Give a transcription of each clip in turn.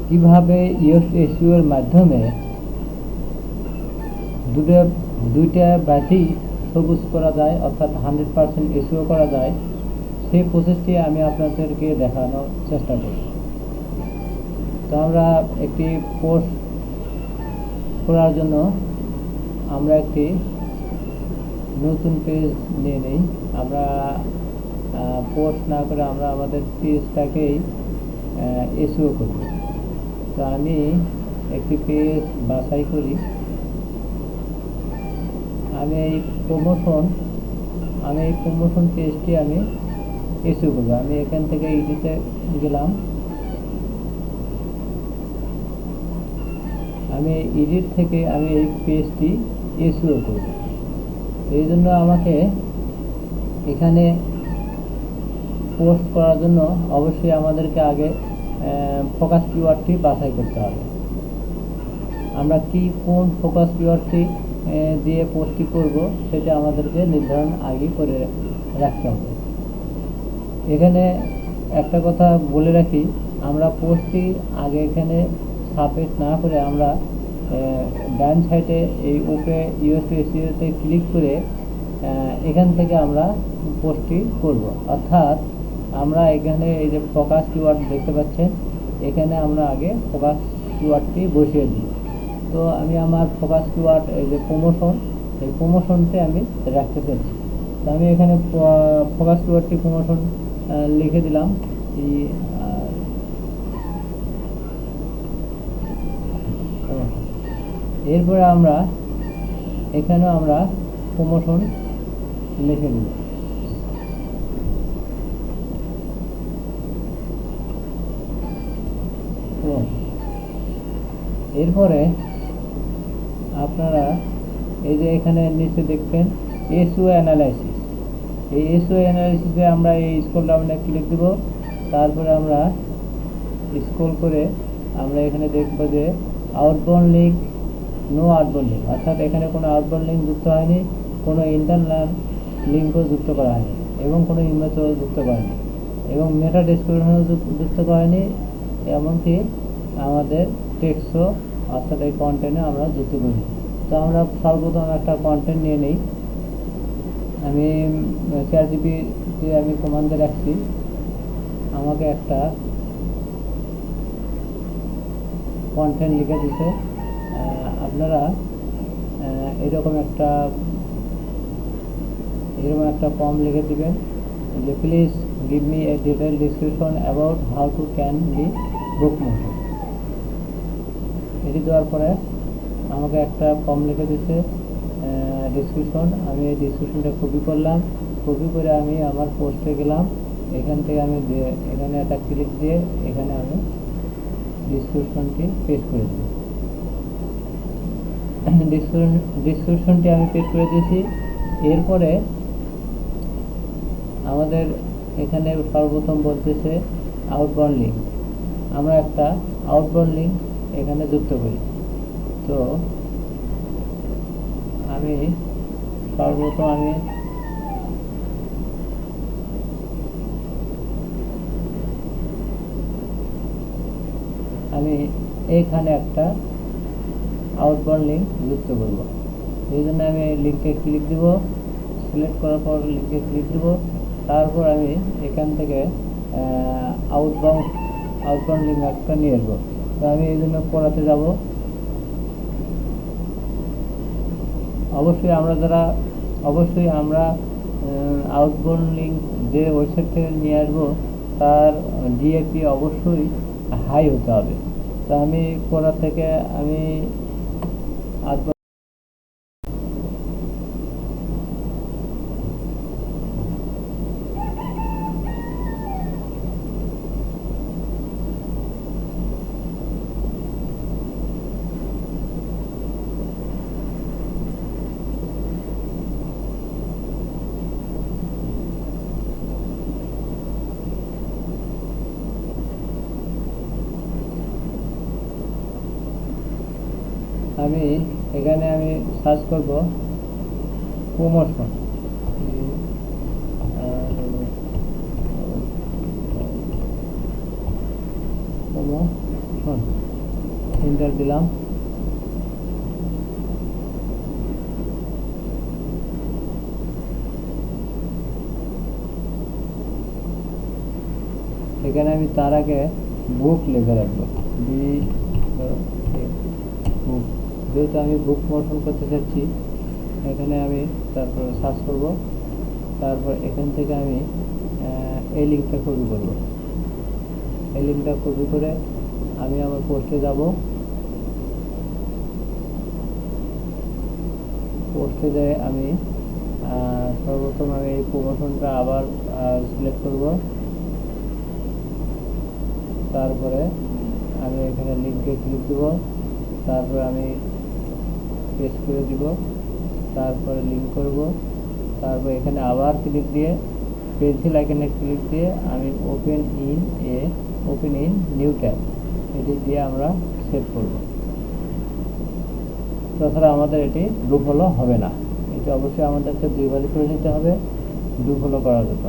কিভাবে ইয়োস এসইও এর মাধ্যমে দুইটা ব্যাচই সবুজ করা যায়, অর্থাৎ 100% এসইও করা যায়, সেই প্রসেসটি আমি আপনাদেরকে দেখানোর চেষ্টা করব। তো আমরা একটি পোস্ট করার জন্য আমরা একটি নতুন পেজ নিয়ে নেই। আমরা পোস্ট না করে আমরা আমাদের পেজটাকেই এসইও করব। তো আমি একটি পেজ বাছাই করি। আমি এই প্রমোশন পেজটি আমি এসইও করব। আমি এখান থেকে এডিটে গেলাম। আমি এডিট থেকে আমি এই পেজটি এসইও করব। এই জন্য আমাকে এখানে পোস্ট করার জন্য অবশ্যই আমাদেরকে আগে ফোকাস কিওয়ার্ডটি বাছাই করতে হবে। আমরা কোন ফোকাস কিওয়ার্ডটি দিয়ে পোস্টটি করব সেটা আমাদেরকে নির্ধারণ আগে করে রাখতে হবে। এখানে একটা কথা বলে রাখি, আমরা পোস্টটি আগে এখানে সাবমিট না করে আমরা ডান সাইডে এই ওপে ইয়োস এসইওতে ক্লিক করে এখান থেকে আমরা পোস্টটি করব। অর্থাৎ আমরা এখানে এই যে ফোকাস কিওয়ার্ড দেখতে পাচ্ছেন, এখানে আমরা আগে ফোকাস কিওয়ার্ডটি বসিয়ে দিই। তো আমি আমার ফোকাস কিওয়ার্ড এই যে এই প্রমোশনটি আমি রাখতে চাচ্ছি। তো আমি এখানে ফোকাস কিওয়ার্ডটি প্রমোশন লিখে দিলাম। এরপরে আমরা এখানেও আমরা প্রমোশন লিখে দিই। এরপরে আপনারা এই যে এখানে নিচে দেখবেন এসইও অ্যানালাইসিস। এই এসইও অ্যানালাইসিসে আমরা এই স্ক্রল ডাউনে ক্লিক দেব। তারপরে আমরা স্ক্রল করে আমরা এখানে দেখব যে outbound link, no outbound link, অর্থাৎ এখানে কোনো আউটবাউন্ড লিঙ্ক যুক্ত হয়নি, কোনো ইন্টারনাল লিঙ্কও যুক্ত করা হয়নি, এবং কোনো ইমেজও যুক্ত করেনি, এবং মেটা ডেসক্রিপশনও যুক্ত করেনি, এমনকি আমাদের টেক্সটও অর্থাৎ এই কন্টেন্টে আমরা যুক্ত করি। তো আমরা সর্বপ্রথম একটা কন্টেন্ট নিয়ে নেই। আমি চ্যাটজিপিটিতে আমি কমান্ডে রাখছি আমাকে একটা কন্টেন্ট লিখে দিতে। আপনারা এরকম একটা ফর্ম লিখে দিবেন যে please give me a detail description about how to can be book motion. এটি দেওয়ার পরে আমাকে একটা ফর্ম লিখে দিচ্ছে ডিসক্রিপশন। আমি এই ডিসক্রিপশনটা কপি করলাম। কপি করে আমি আমার পোস্টে গেলাম। এখান থেকে আমি এখানে একটা ক্লিক দিয়ে এখানে আমি ডিসক্রিপশনটি পেস্ট করে দিই। ডিসক্রিপশনটি আমি পেস্ট করে দিয়েছি। এরপরে আমাদের এখানে সর্বপ্রথম বলতেছে আউটবাউন্ড লিঙ্ক। আমরা একটা আউটবাউন্ড লিঙ্ক এখানে যুক্ত করি। তো আমি সর্বপ্রথম আমি এইখানে একটা আউটবাউন্ড লিঙ্ক যুক্ত করব। এই জন্য আমি লিঙ্কে ক্লিক দিব। সিলেক্ট করার পর লিঙ্কে ক্লিক দিব। তারপর আমি এখান থেকে আউটবাউন্ড লিঙ্ক একটা নিয়ে আসবো। তো আমি এই জন্য করাতে যাব। অবশ্যই আমরা আউটবাউন্ড লিঙ্ক যে ওয়েবসাইট থেকে নিয়ে আসবো তার ডিএপি অবশ্যই হাই হতে হবে। তো আমি করা থেকে আমি এখানে আমি সার্চ করব প্রমোশন। প্রমোশন এন্টার দিলাম। এখানে আমি তার আগে বুক লিখে রাখবো, বুক, যেহেতু আমি বুক প্রমোশন করতে চাচ্ছি। এখানে আমি তারপর সার্চ করব, তারপর এখান থেকে আমি এই লিঙ্কটা কপি করব। এই লিঙ্কটা কপি করে আমি আমার পোস্টে যাব। পোস্টে যেয়ে আমি সর্বপ্রথম আমি এই প্রমোশনটা আবার সিলেক্ট করব। তারপরে আমি এখানে লিঙ্কে ক্লিক দেব, তারপরে আমি পেস্ট করে দিব, তারপরে লিঙ্ক করব, তারপর এখানে আবার ক্লিক দিয়ে পেন্সিল আইকনে ক্লিক দিয়ে আমি ওপেন ইন নিউ ট্যাব এটি দিয়ে আমরা সেভ করব। তাছাড়া আমাদের এটি গ্রুপ হলো হবে না, এটি অবশ্যই আমাদেরকে দুইবারই করে নিতে হবে গ্রুপ হলো করার জন্য।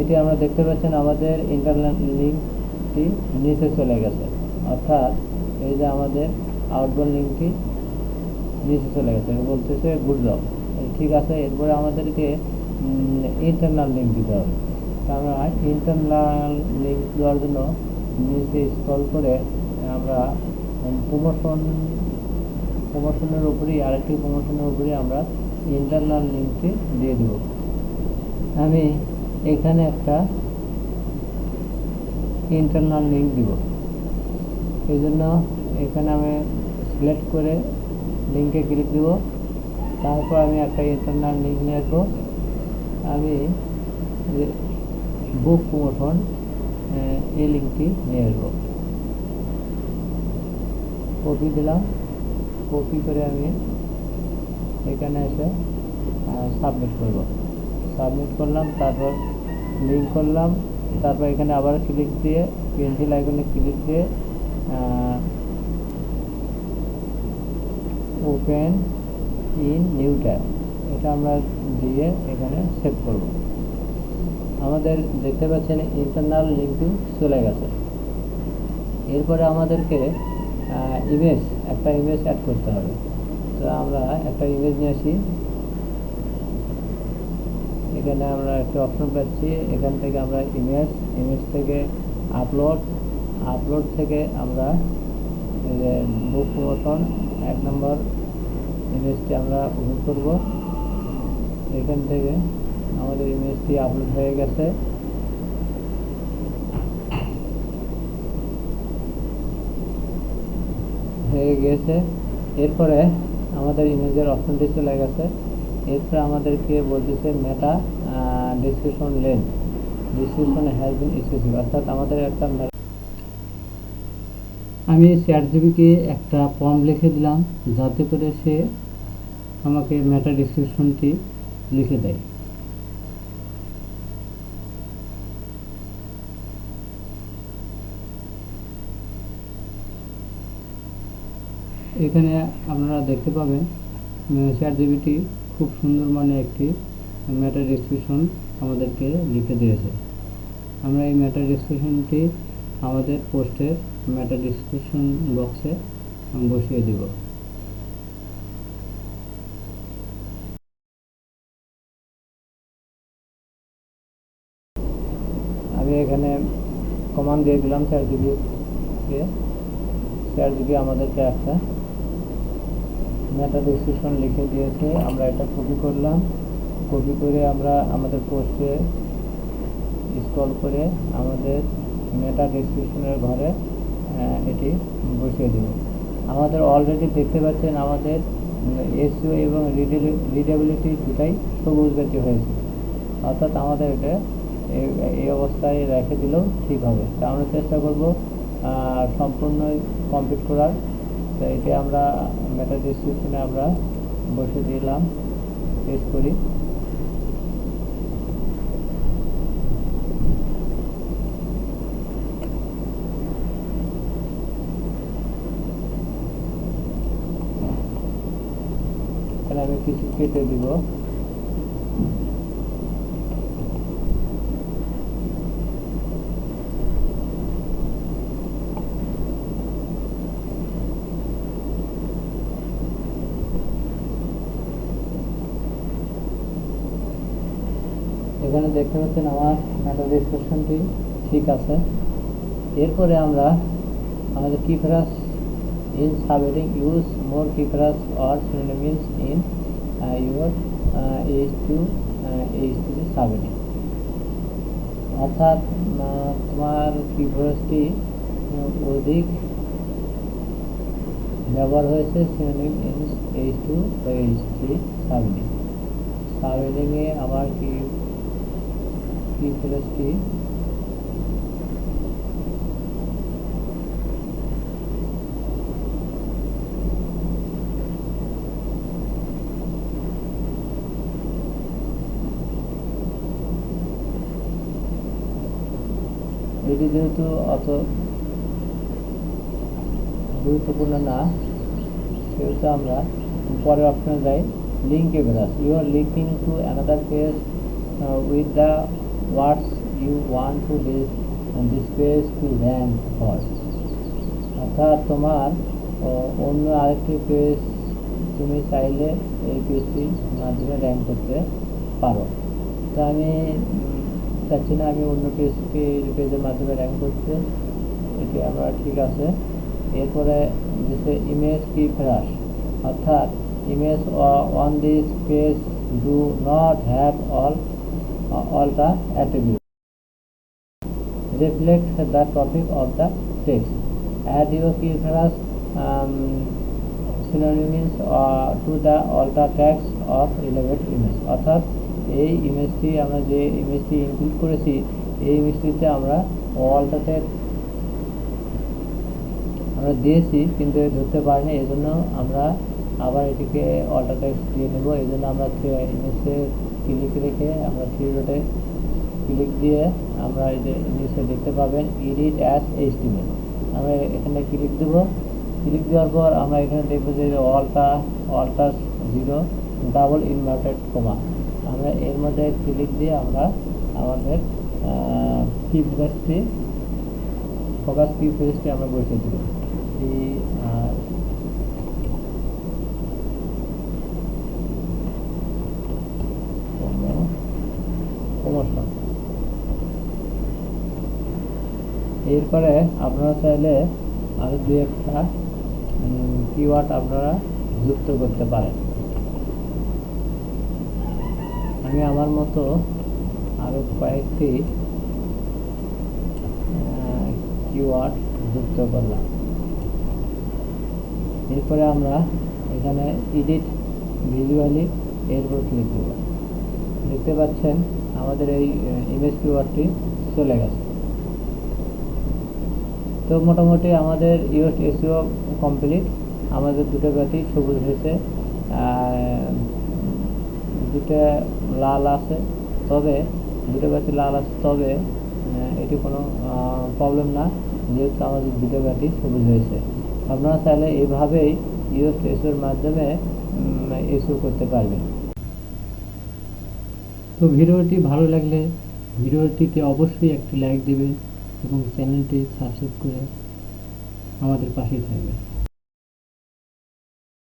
এটি আমরা দেখতে পাচ্ছেন আমাদের ইন্টারনাল লিঙ্কটি নিচে চলে গেছে, অর্থাৎ এই যে আমাদের আউটবোর্ড লিঙ্কটি নিচে চলে গেছে, বলতেছে গুড জব, ঠিক আছে। এরপরে আমাদেরকে ইন্টারনাল লিঙ্ক দিতে হবে। আমরা ইন্টারনাল লিঙ্ক দেওয়ার জন্য নিচে স্ক্রল করে আমরা প্রমোশনের উপরেই আরেকটি প্রমোশনের উপরেই আমরা ইন্টারনাল লিঙ্কটি দিয়ে দেব। আমি এখানে একটা ইন্টারনাল লিঙ্ক দিব, এই জন্য এখানে আমি সিলেক্ট করে লিঙ্কে ক্লিক দেব। তারপর আমি একটা ইন্টারনাল লিঙ্ক নিয়ে আসবো। আমি বুক প্রমোশন এই লিঙ্কটি নিয়ে আসবো, কপি দিলাম। কপি করে আমি এখানে এসে সাবমিট করব। সাবমিট করলাম, তারপর লিঙ্ক করলাম, তারপর এখানে আবার ক্লিক দিয়ে পেন্সিল আইকনে ক্লিক দিয়ে ওপেন ইন নিউ ট্যাব এটা আমরা দিয়ে এখানে সেভ করব। আমাদের দেখতে পাচ্ছেন ইন্টারনাল লিঙ্কটি চলে গেছে। এরপরে আমাদেরকে একটা ইমেজ অ্যাড করতে হবে। তো আমরা একটা ইমেজ নিয়ে আসি। এখানে আমরা একটা অপশন পাচ্ছি, এখান থেকে আমরা ইমেজ থেকে আপলোড থেকে আমরা বুক প্রমোশন 1 নম্বর ইমেজটি আমরা ওপেন করব। এখান থেকে আমাদের ইমেজটি আপলোড হয়ে গেছে। এরপরে আমাদের ইমেজের অপশনটি চলে গেছে। এরপরে আমাদেরকে বলতেছে মেটা ডিসক্রিপশন হ্যাজ বিন স্পেসিফিক, অর্থাৎ আমাদের একটা আমি চ্যাটজিপিটিকে একটা প্রম্পট লিখে দিলাম যাতে করে সে আমাকে মেটা ডিসক্রিপশনটি লিখে দেয়। এখানে আপনারা দেখতে পাবেন চ্যাটজিপিটি খুব সুন্দর মানে একটি মেটা ডেসক্রিপশন আমাদেরকে লিখে দিয়েছে। আমরা এই মেটা ডেসক্রিপশনটি আমাদের পোস্টের মেটা ডেসক্রিপশন বক্সে বসিয়ে দিব। আমি এখানে কমান্ড দিয়ে দিলাম চ্যাটজিপিটি আমাদেরকে একটা মেটা ডেসক্রিপশন লিখে দিয়েছে। আমরা এটা কপি করলাম, কপি করে আমরা আমাদের পোস্টে স্ক্রল করে আমাদের মেটা ডেসক্রিপশনের ঘরে এটি বসিয়ে দেব। আমাদের অলরেডি দেখতে পাচ্ছেন আমাদের এসইও এবং রিডেবিলিটি দুটাই সবুজ বাতি হয়েছে, অর্থাৎ আমাদের এটা এই অবস্থায় রেখে দিলেও ঠিক হবে। তা আমরা চেষ্টা করব সম্পূর্ণ কমপ্লিট করার। তো এটি আমরা মেটা ডেসক্রিপশনে আমরা বসিয়ে দিলাম, পেস্ট করি। এখানে আমি কিছু কেটে দিব। এখানে দেখতে পাচ্ছেন আমার মেটা ডেসক্রিপশনটি ঠিক আছে। এরপরে আমরা আমাদের কি phrase in subheading use more keyfrases or synonyms in your H2 H3 subheading, অর্থাৎ তোমার কিফ্রেজটি অধিক ব্যবহার হয়েছে সিনোনিম ইন H2 বা H3 সাবহেডিং। সাবহেডিংয়ে আমার কিফ্রেজটি এটি যেহেতু অত গুরুত্বপূর্ণ না, সেহেতু আমরা পরের অপশনে যাই, link keyphrase. You are linking to another page with the words you want to this page to rank for, অর্থাৎ তোমার অন্য আরেকটি পেজ তুমি চাইলে এই পেজটির মাধ্যমে র্যাঙ্ক করতে পারো। তো আমি চাচ্ছি না আমি অন্য পেজের মাধ্যমে র্যাঙ্ক করতে, এটি আমরা ঠিক আছে। এরপরে যেতে ইমেজ কিফ্রেজ, অর্থাৎ image on this page do not have all the attributes reflect the topic of the text. Add your keyphrase synonyms to the alt text of relevant image, অর্থাৎ এই ইমেজটি আমরা যে ইমেজটি ইনক্লুড করেছি এই ইমেজটিতে আমরা অল্টা টেক্সট আমরা দিয়েছি কিন্তু ধরতে পারিনি, এই জন্য আমরা আবার এটিকে অল্টা টেক্সট দিয়ে নেব। এই জন্য আমরা ইমেজে ক্লিক রেখে আমরা থ্রি ডটে ক্লিক দিয়ে আমরা এই যে ইমেজে দেখতে পাবেন এডিট অ্যাজ এইচটিএমএল, আমরা এখানে ক্লিক দেব। ক্লিক দেওয়ার পর আমরা এখানে দেখব যে অল্টা 0 ডাবল ইনভার্টেড কমা, আমরা এর মধ্যে ক্লিক দিয়ে আমরা আমাদের কিফ্রেজটি ফোকাস কিফ্রেজটি আমরা বসিয়ে দেব। এরপরে আপনারা চাইলে আরো দুই একটা কিওয়ার্ড আপনারা যুক্ত করতে পারেন। আমি আমার মতো আরো কয়েকটি কিওয়ার্ড যুক্ত করলাম। এরপরে আমরা এখানে এডিট ভিজুয়ালি এর উপর ক্লিক করব। দেখতে পাচ্ছেন আমাদের এই ইমেজ কিওয়ার্ডটি চলে গেছে। তো মোটামুটি আমাদের ইউএস এসইও কমপ্লিট। আমাদের দুটো বাতি সবুজ হয়েছে, দুটো লাল আছে, তবে দুটো বাতি লাল আছে, তবে এটি কোনো প্রবলেম না, যেহেতু আমাদের দুটো বাতি সবুজ হয়েছে। আপনারা চাইলে এইভাবেই ইউএস এসইওর মাধ্যমে এসইও করতে পারবেন। তো ভিডিওটি ভালো লাগলে ভিডিওটিতে অবশ্যই একটি লাইক দেবেন এবং চ্যানেলটি সাবস্ক্রাইব করে আমাদের পাশেই থাকবেন।